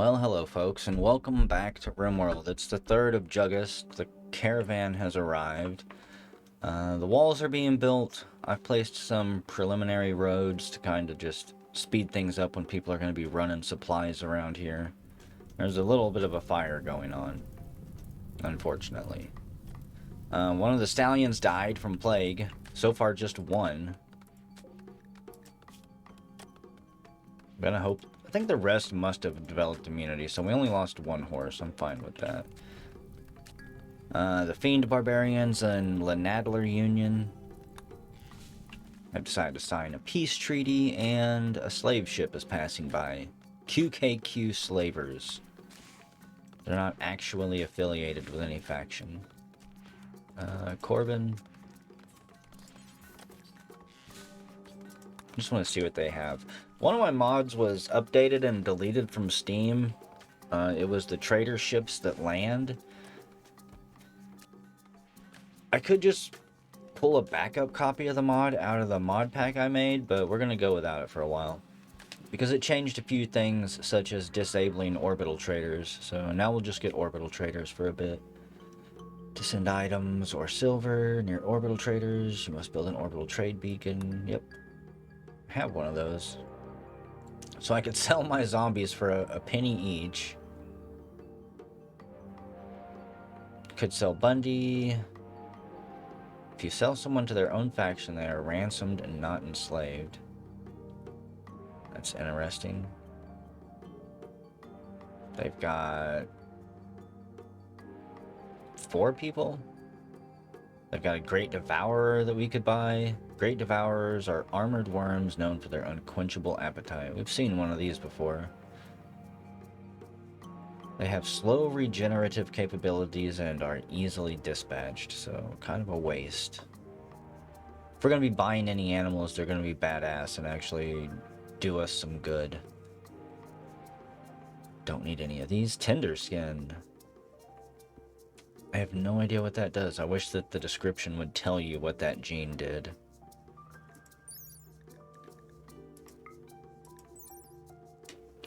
Well, hello folks, and welcome back to Rimworld. It's the 3rd of August. The caravan has arrived. The walls are being built. I've placed some preliminary roads to kind of just speed things up when people are going to be running supplies around here. There's a little bit of a fire going on, unfortunately. One of the stallions died from plague. So far, just one. I'm gonna hope. I think the rest must have developed immunity, so we only lost one horse. I'm fine with that. The Fiend Barbarians and Lanadler Union have decided to sign a peace treaty, and a slave ship is passing by. QKQ Slavers. They're not actually affiliated with any faction. Corbin. Just want to see what they have. One of my mods was updated and deleted from Steam. It was the trader ships that land. I could just pull a backup copy of the mod out of the mod pack I made, but we're going to go without it for a while. Because it changed a few things, such as disabling orbital traders. So now we'll just get orbital traders for a bit. To send items or silver near orbital traders, you must build an orbital trade beacon. Yep. I have one of those. So I could sell my zombies for a penny each. Could sell Bundy. If you sell someone to their own faction, they are ransomed and not enslaved. That's interesting. They've got 4 people. They've got a Great Devourer that we could buy. Great Devourers are armored worms known for their unquenchable appetite. We've seen one of these before. They have slow regenerative capabilities and are easily dispatched, so kind of a waste. If we're going to be buying any animals, they're going to be badass and actually do us some good. Don't need any of these. Tender skin. I have no idea what that does. I wish that the description would tell you what that gene did.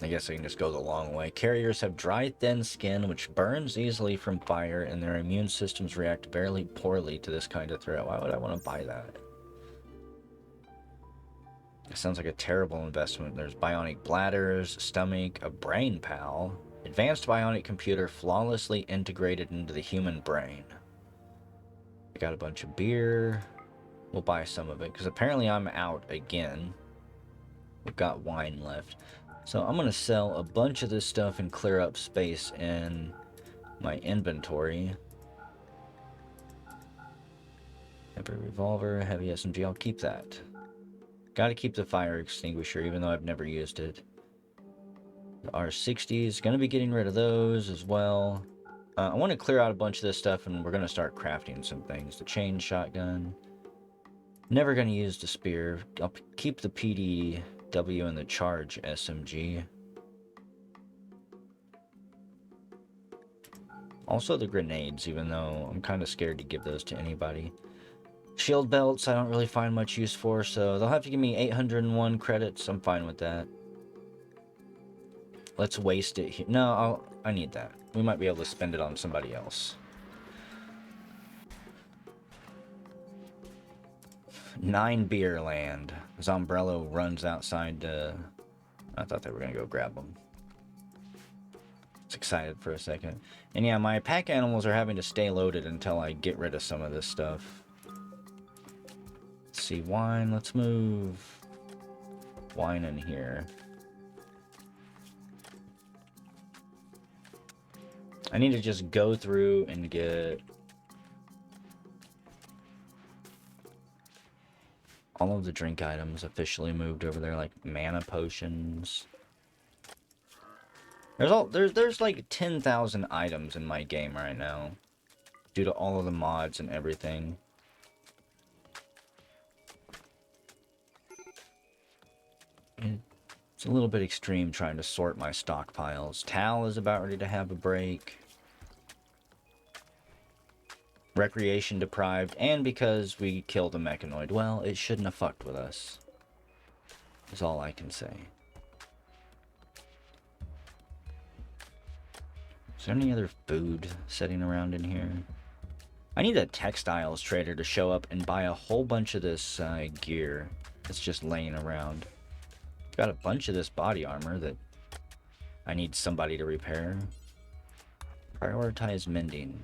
I guess I can just go the long way. Carriers have dry, thin skin, which burns easily from fire, and their immune systems react very poorly to this kind of threat. Why would I want to buy that? It sounds like a terrible investment. There's bionic bladders, stomach, a brain pal, advanced bionic computer flawlessly integrated into the human brain. I got a bunch of beer. We'll buy some of it, because apparently I'm out again. We've got wine left. So I'm going to sell a bunch of this stuff and clear up space in my inventory. Heavy revolver, heavy SMG, I'll keep that. Got to keep the fire extinguisher, even though I've never used it. The R60s, going to be getting rid of those as well. I want to clear out a bunch of this stuff, and we're going to start crafting some things. The chain shotgun. Never going to use the spear. I'll keep the PDW and the charge SMG. Also the grenades, even though I'm kind of scared to give those to anybody. Shield belts I don't really find much use for, so they'll have to give me 801 credits. I'm fine with that. Let's waste it here. No, I need that. We might be able to spend it on somebody else. 9 beer land. Zombrello runs outside. I thought they were going to go grab them. I was excited for a second. And yeah, my pack animals are having to stay loaded until I get rid of some of this stuff. Let's see, wine. Let's move wine in here. I need to just go through and get all of the drink items officially moved over there, like mana potions. There's like 10,000 items in my game right now, due to all of the mods and everything. It's a little bit extreme trying to sort my stockpiles. Tal is about ready to have a break. Recreation deprived, and because we killed a mechanoid. Well, it shouldn't have fucked with us, is all I can say. Is there any other food sitting around in here? I need a textiles trader to show up and buy a whole bunch of this gear that's just laying around. Got a bunch of this body armor that I need somebody to repair. Prioritize mending.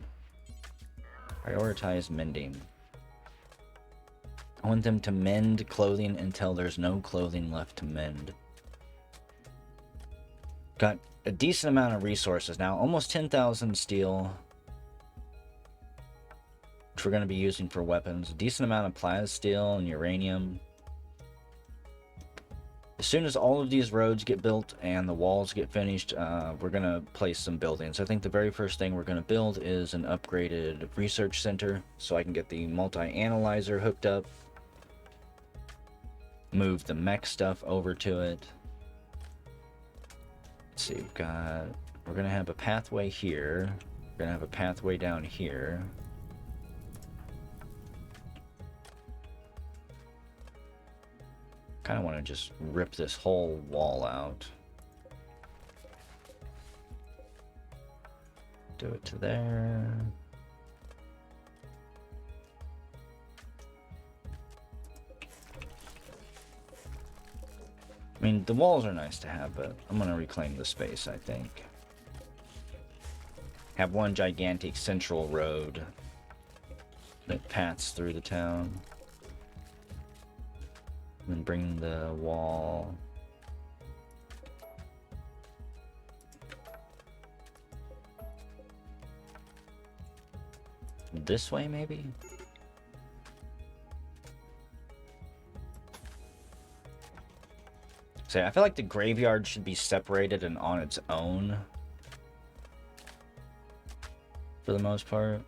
Prioritize mending. I want them to mend clothing until there's no clothing left to mend. Got a decent amount of resources now. Almost 10,000 steel, which we're going to be using for weapons. A decent amount of plas steel and uranium. As soon as all of these roads get built and the walls get finished, we're going to place some buildings. I think the very first thing we're going to build is an upgraded research center so I can get the multi-analyzer hooked up. Move the mech stuff over to it. Let's see, we're going to have a pathway here. We're going to have a pathway down here. Kind of want to just rip this whole wall out. Do it to there. I mean, the walls are nice to have, but I'm going to reclaim the space, I think. Have one gigantic central road that paths through the town. And then bring the wall this way, maybe? So I feel like the graveyard should be separated and on its own for the most part.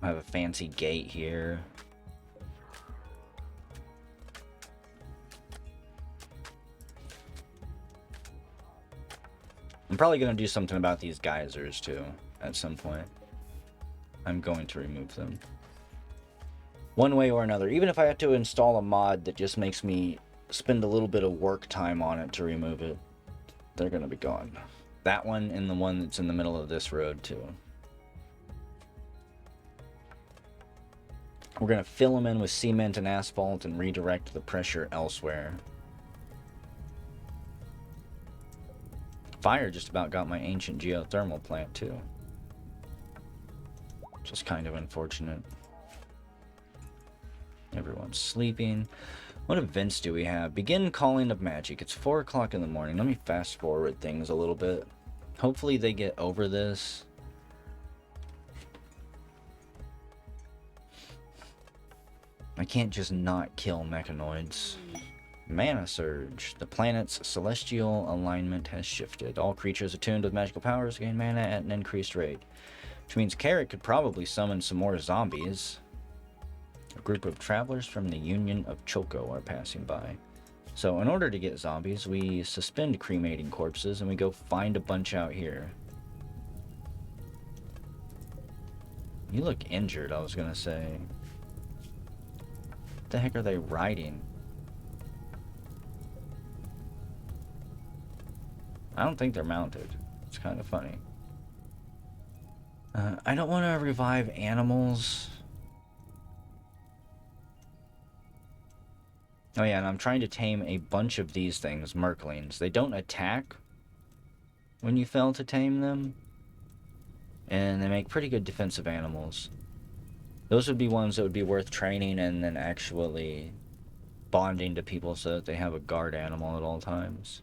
I have a fancy gate here. I'm probably going to do something about these geysers too at some point. I'm going to remove them one way or another, even if I have to install a mod that just makes me spend a little bit of work time on it to remove it. They're going to be gone. That one and the one that's in the middle of this road too. We're going to fill them in with cement and asphalt and redirect the pressure elsewhere. Fire just about got my ancient geothermal plant too. Which is kind of unfortunate. Everyone's sleeping. What events do we have? Begin calling of magic. It's 4 o'clock in the morning. Let me fast forward things a little bit. Hopefully they get over this. I can't just not kill mechanoids. Mana Surge. The planet's celestial alignment has shifted. All creatures attuned with magical powers gain mana at an increased rate. Which means Carrot could probably summon some more zombies. A group of travelers from the Union of Choco are passing by. So in order to get zombies, we suspend cremating corpses and we go find a bunch out here. You look injured, I was gonna say. What the heck are they riding? I don't think they're mounted. It's kind of funny. I don't want to revive animals. Oh yeah, and I'm trying to tame a bunch of these things, merklings. They don't attack when you fail to tame them. And they make pretty good defensive animals. Those would be ones that would be worth training and then actually bonding to people so that they have a guard animal at all times.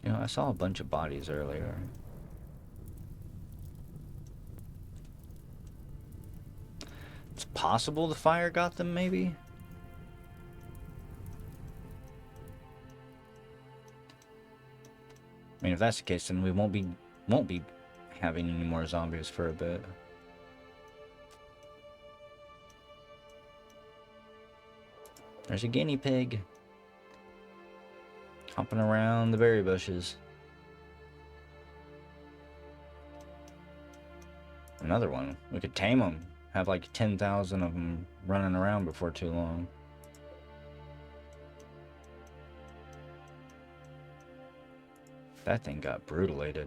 You know, I saw a bunch of bodies earlier. It's possible the fire got them, maybe? I mean, if that's the case, then we won't be having any more zombies for a bit. There's a guinea pig. Hopping around the berry bushes. Another one. We could tame them. Have like 10,000 of them running around before too long. That thing got brutalated.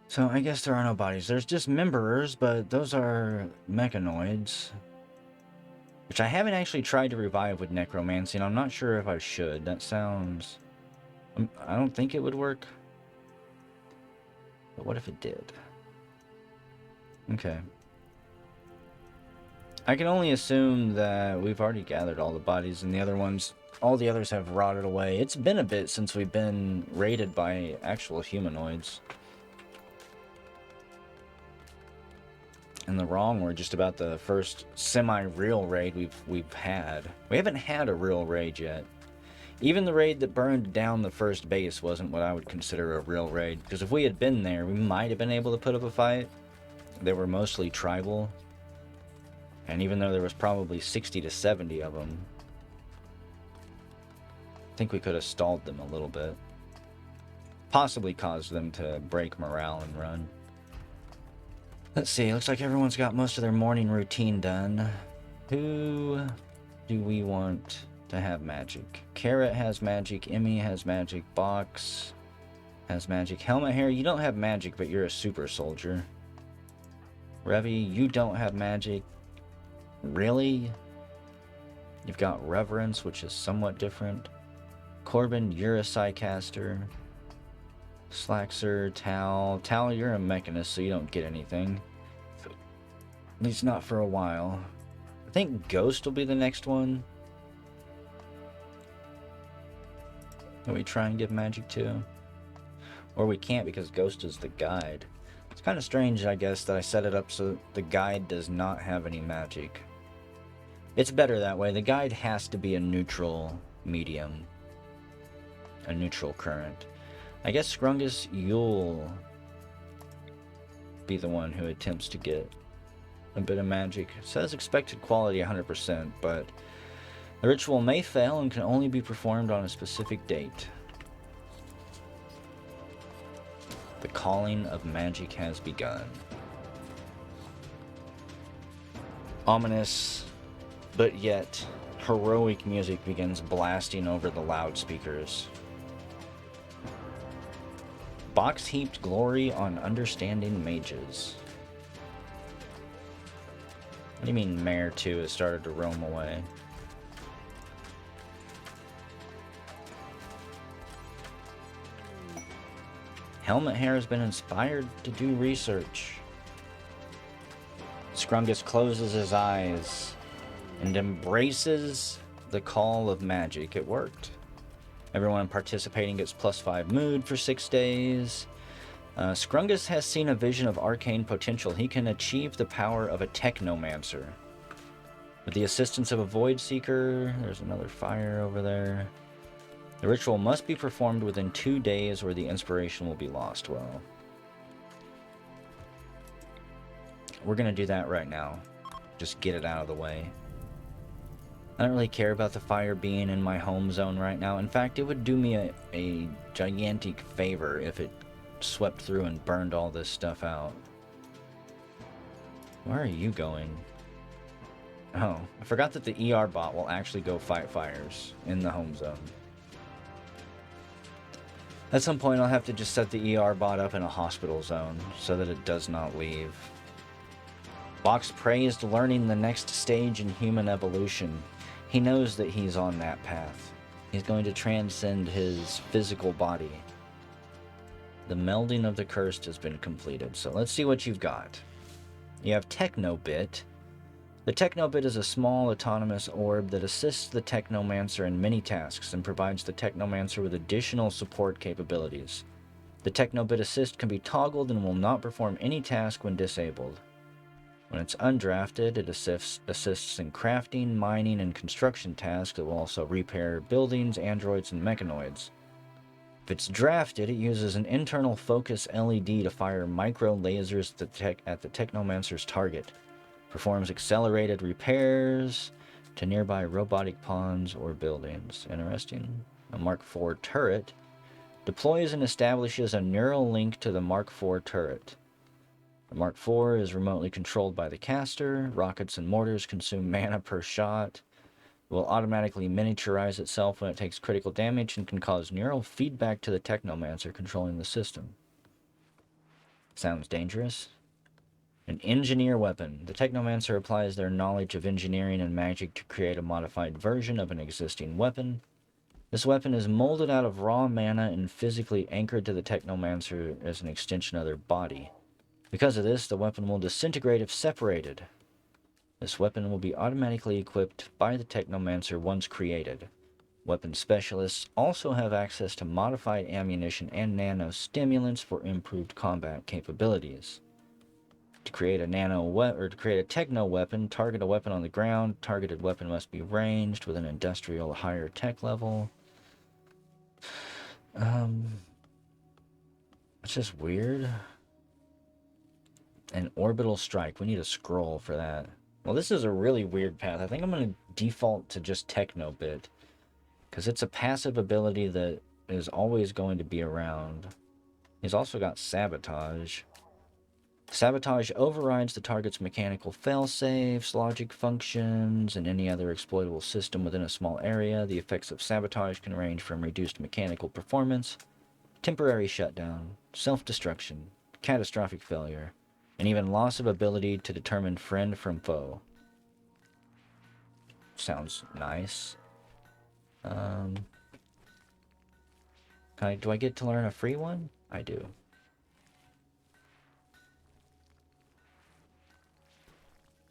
So I guess there are no bodies. There's just memberers, but those are mechanoids. Which I haven't actually tried to revive with necromancy, and I'm not sure if I should. That sounds... I don't think it would work. But what if it did? Okay. I can only assume that we've already gathered all the bodies, and the other ones... all the others have rotted away. It's been a bit since we've been raided by actual humanoids. And the wrong were just about the first semi-real raid we've had. We haven't had a real raid yet. Even the raid that burned down the first base wasn't what I would consider a real raid. Because if we had been there, we might have been able to put up a fight. They were mostly tribal. And even though there was probably 60 to 70 of them, I think we could have stalled them a little bit. Possibly caused them to break morale and run. Let's see, looks like everyone's got most of their morning routine done. Who do we want to have magic? Carrot has magic, Emmy has magic, Box has magic. Helmet Hair, you don't have magic, but you're a super soldier. Revy, you don't have magic. Really? You've got Reverence, which is somewhat different. Corbin, you're a Psycaster. Slaxer, Tal, you're a mechanist, so you don't get anything. At least not for a while. I think Ghost will be the next one. Can we try and give magic to? Or we can't because Ghost is the guide. It's kind of strange, I guess, that I set it up so the guide does not have any magic. It's better that way. The guide has to be a neutral medium. A neutral current. I guess Scrungus, you'll be the one who attempts to get a bit of magic. It says expected quality 100%, but the ritual may fail and can only be performed on a specific date. The calling of magic has begun. Ominous, but yet heroic music begins blasting over the loudspeakers. Box heaped glory on understanding mages. What do you mean Mare 2 has started to roam away? Helmet Hair has been inspired to do research. Scrungus closes his eyes and embraces the call of magic. It worked. Everyone participating gets +5 mood for 6 days. Scrungus has seen a vision of arcane potential. He can achieve the power of a Technomancer. With the assistance of a Void Seeker, there's another fire over there. The ritual must be performed within 2 days or the inspiration will be lost. Well, we're going to do that right now. Just get it out of the way. I don't really care about the fire being in my home zone right now. In fact, it would do me a gigantic favor if it swept through and burned all this stuff out. Where are you going? Oh, I forgot that the ER bot will actually go fight fires in the home zone. At some point, I'll have to just set the ER bot up in a hospital zone so that it does not leave. Box praised learning the next stage in human evolution. He knows that he's on that path. He's going to transcend his physical body. The melding of the cursed has been completed. So let's see what you've got. You have Technobit. The Technobit is a small autonomous orb that assists the Technomancer in many tasks and provides the Technomancer with additional support capabilities. The Technobit assist can be toggled and will not perform any task when disabled. When it's undrafted, it assists in crafting, mining, and construction tasks. It will also repair buildings, androids, and mechanoids. If it's drafted, it uses an internal focus LED to fire micro lasers at the Technomancer's target. Performs accelerated repairs to nearby robotic pawns or buildings. Interesting. A Mark IV turret deploys and establishes a neural link to the Mark IV turret. The Mark IV is remotely controlled by the caster. Rockets and mortars consume mana per shot. will automatically miniaturize itself when it takes critical damage and can cause neural feedback to the Technomancer controlling the system. Sounds dangerous. An engineer weapon. The Technomancer applies their knowledge of engineering and magic to create a modified version of an existing weapon. This weapon is molded out of raw mana and physically anchored to the Technomancer as an extension of their body. Because of this, the weapon will disintegrate if separated. This weapon will be automatically equipped by the Technomancer once created. Weapon specialists also have access to modified ammunition and nano-stimulants for improved combat capabilities. To create a techno weapon, target a weapon on the ground. Targeted weapon must be ranged with an industrial higher tech level. It's just weird. An orbital strike. We need a scroll for that. Well, this is a really weird path. I think I'm going to default to just techno bit, because it's a passive ability that is always going to be around. He's also got sabotage. Sabotage overrides the target's mechanical failsafes, logic functions, and any other exploitable system within a small area. The effects of sabotage can range from reduced mechanical performance, temporary shutdown, self-destruction, catastrophic failure, and even loss of ability to determine friend from foe. Sounds nice. Do I get to learn a free one? I do.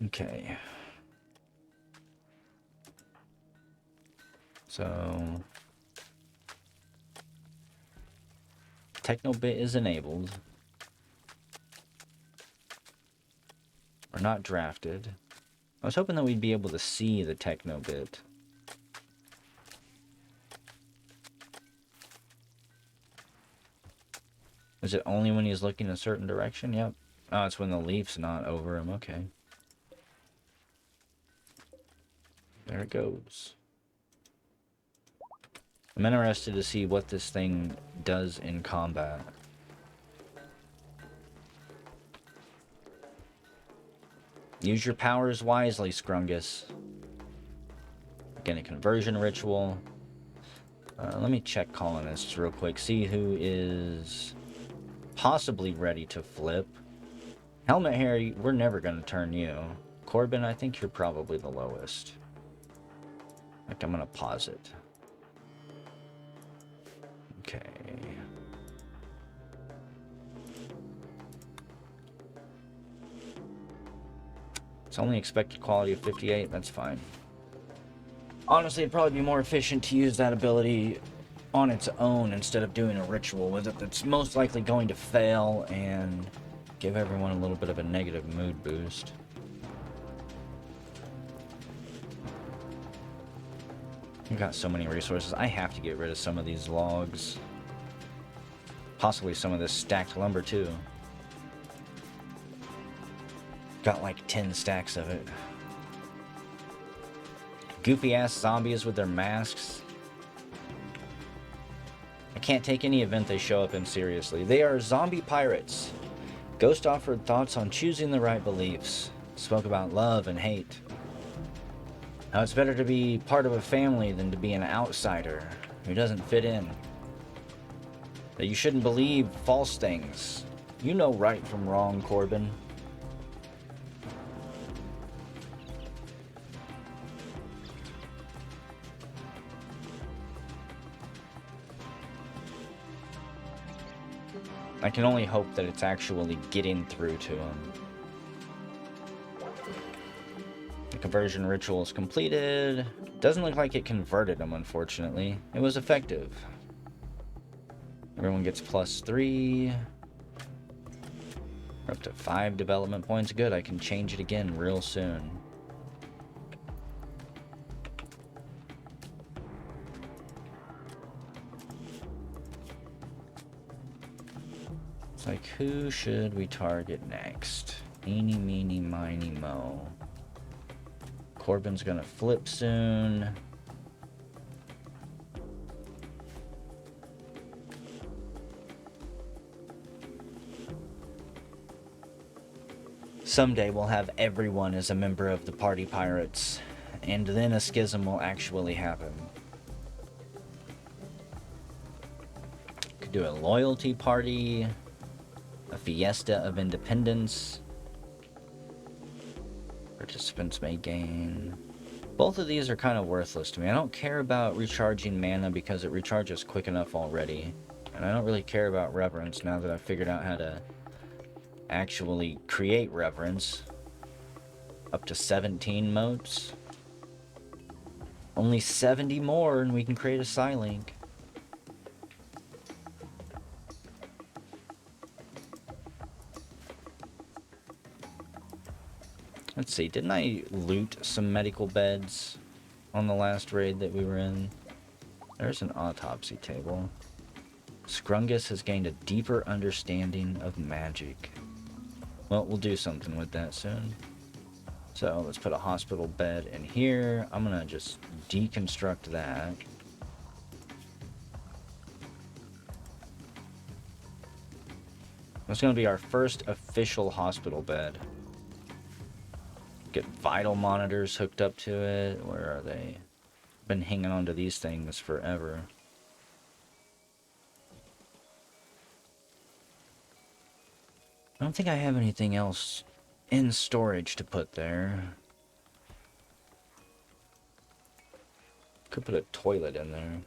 Okay. So Technobit is enabled. We're not drafted. I was hoping that we'd be able to see the Technobit. Is it only when he's looking a certain direction? Yep. Oh, it's when the leaf's not over him. Okay. There it goes. I'm interested to see what this thing does in combat. Use your powers wisely, Scrungus. Again, a conversion ritual. Let me check colonists real quick. See who is possibly ready to flip. Helmet Harry, we're never going to turn you. Corbin, I think you're probably the lowest. In fact, I'm going to pause it. Okay. It's only expected quality of 58, that's fine. Honestly, it'd probably be more efficient to use that ability on its own instead of doing a ritual with it that's most likely going to fail and give everyone a little bit of a negative mood boost. We've got so many resources. I have to get rid of some of these logs. Possibly some of this stacked lumber, too. Got like 10 stacks of it. Goofy-ass zombies with their masks. I can't take any event they show up in seriously. They are zombie pirates. Ghost offered thoughts on choosing the right beliefs. Spoke about love and hate. How it's better to be part of a family than to be an outsider who doesn't fit in. That you shouldn't believe false things. You know right from wrong, Corbin. I can only hope that it's actually getting through to him. The conversion ritual is completed. Doesn't look like it converted him, unfortunately. It was effective. Everyone gets +3. We're up to 5 development points. Good, I can change it again real soon. It's like, who should we target next? Eeny, meeny, miny, mo. Corbin's gonna flip soon. Someday we'll have everyone as a member of the party pirates, And then a schism will actually happen. Could do a loyalty party, a fiesta of independence. Participants may gain. Both of these are kind of worthless to me. I don't care about recharging mana because it recharges quick enough already. And I don't really care about reverence now that I've figured out how to actually create reverence. Up to 17 motes. Only 70 more and we can create a Psylink. Let's see, didn't I loot some medical beds on the last raid that we were in? There's an autopsy table. Scrungus has gained a deeper understanding of magic. Well, we'll do something with that soon. So, let's put a hospital bed in here. I'm gonna just deconstruct that. That's gonna be our first official hospital bed. Get vital monitors hooked up to it. Where are they? Been hanging on to these things forever. I don't think I have anything else in storage to put there. Could put a toilet in there.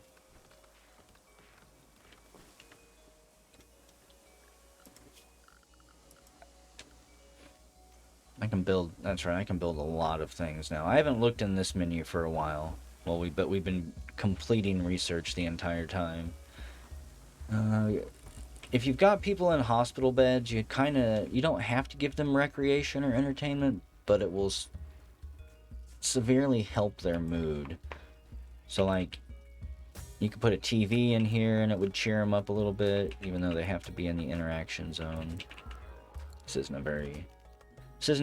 I can build, that's right, I can build a lot of things now. I haven't looked in this menu for a while. Well, but we've been completing research the entire time. If you've got people in hospital beds, you don't have to give them recreation or entertainment, but it will severely help their mood. So, like, you could put a TV in here and it would cheer them up a little bit, even though they have to be in the interaction zone. This isn't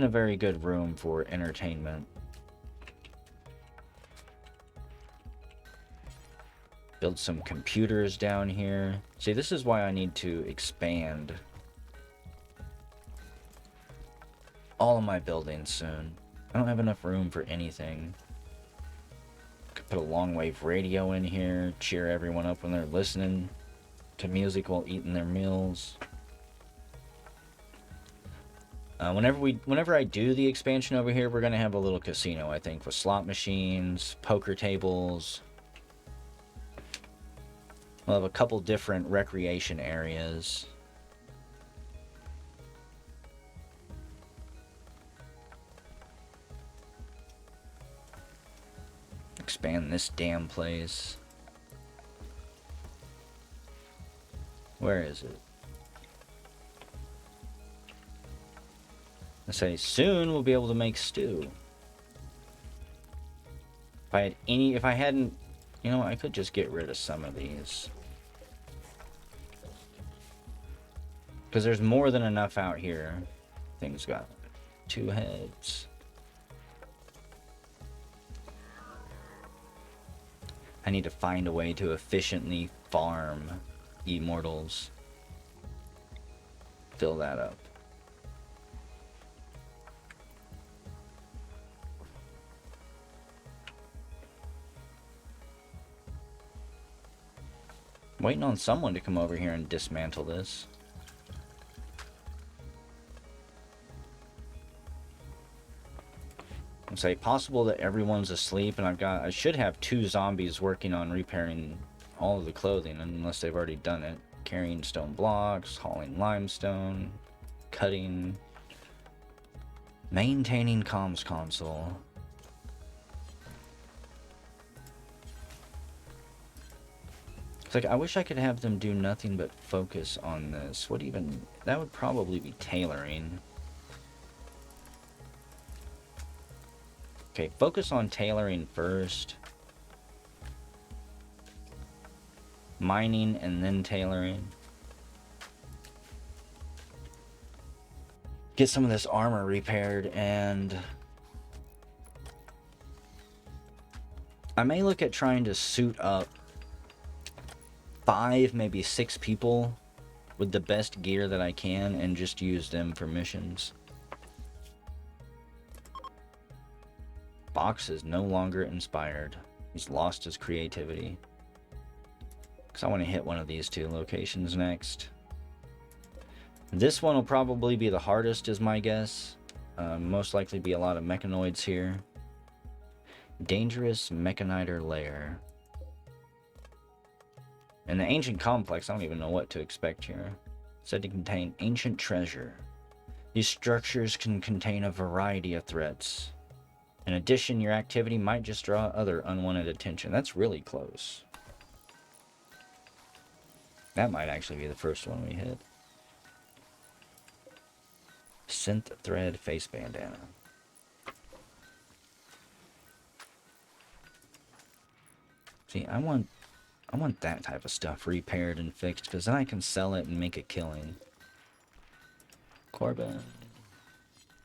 a very good room for entertainment. Build some computers down here. See, this is why I need to expand all of my buildings soon. I don't have enough room for anything. Could put a long wave radio in here, cheer everyone up when they're listening to music while eating their meals. Whenever I do the expansion over here, we're gonna have a little casino, I think, with slot machines, poker tables. We'll have a couple different recreation areas. Expand this damn place. Where is it? I say soon we'll be able to make stew. If I hadn't, you know, I could just get rid of some of these. Because there's more than enough out here. Things got 2 heads. I need to find a way to efficiently farm immortals. Fill that up. Waiting on someone to come over here and dismantle this. It's possible that everyone's asleep, and I should have 2 zombies working on repairing all of the clothing, unless they've already done it. Carrying stone blocks, hauling limestone, cutting, maintaining comms console. It's like, I wish I could have them do nothing but focus on this. That would probably be tailoring. Okay, focus on tailoring first. Mining and then tailoring. Get some of this armor repaired, and I may look at trying to suit up 5, maybe 6 people with the best gear that I can and just use them for missions. Fox is no longer inspired. He's lost his creativity. Because I want to hit one of these two locations next. This one will probably be the hardest, is my guess. Most likely be a lot of mechanoids here. Dangerous Mechanider Lair. And the Ancient Complex, I don't even know what to expect here. Said to contain ancient treasure. These structures can contain a variety of threats. In addition, your activity might just draw other unwanted attention. That's really close. That might actually be the first one we hit. Synth Thread Face Bandana. See, I want that type of stuff repaired and fixed, because then I can sell it and make a killing. Corbin.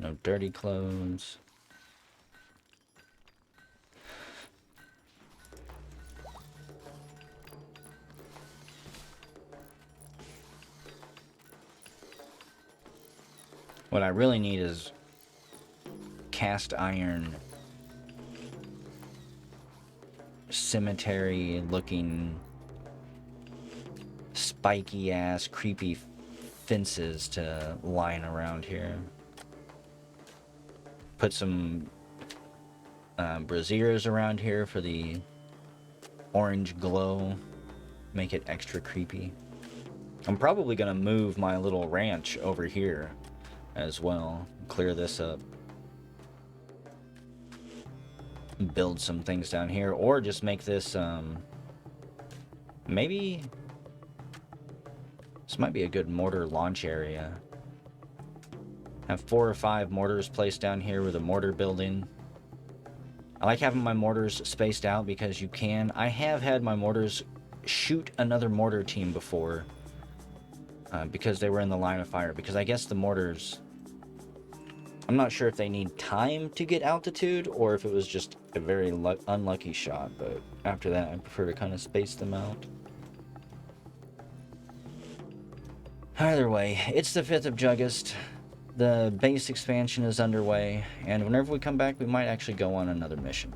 No dirty clothes. What I really need is cast iron, cemetery looking, spiky ass, creepy fences to line around here. Put some braziers around here for the orange glow, make it extra creepy. I'm probably gonna move my little ranch over here as well, clear this up, build some things down here, or just make this maybe this might be a good mortar launch area. Have 4 or 5 mortars placed down here with a mortar building. I like having my mortars spaced out because you can. I have had my mortars shoot another mortar team before because they were in the line of fire, because I guess the mortars, I'm not sure if they need time to get altitude or if it was just a very unlucky shot, but after that I prefer to kind of space them out. Either way, it's the 5th of August. The base expansion is underway, and whenever we come back we might actually go on another mission.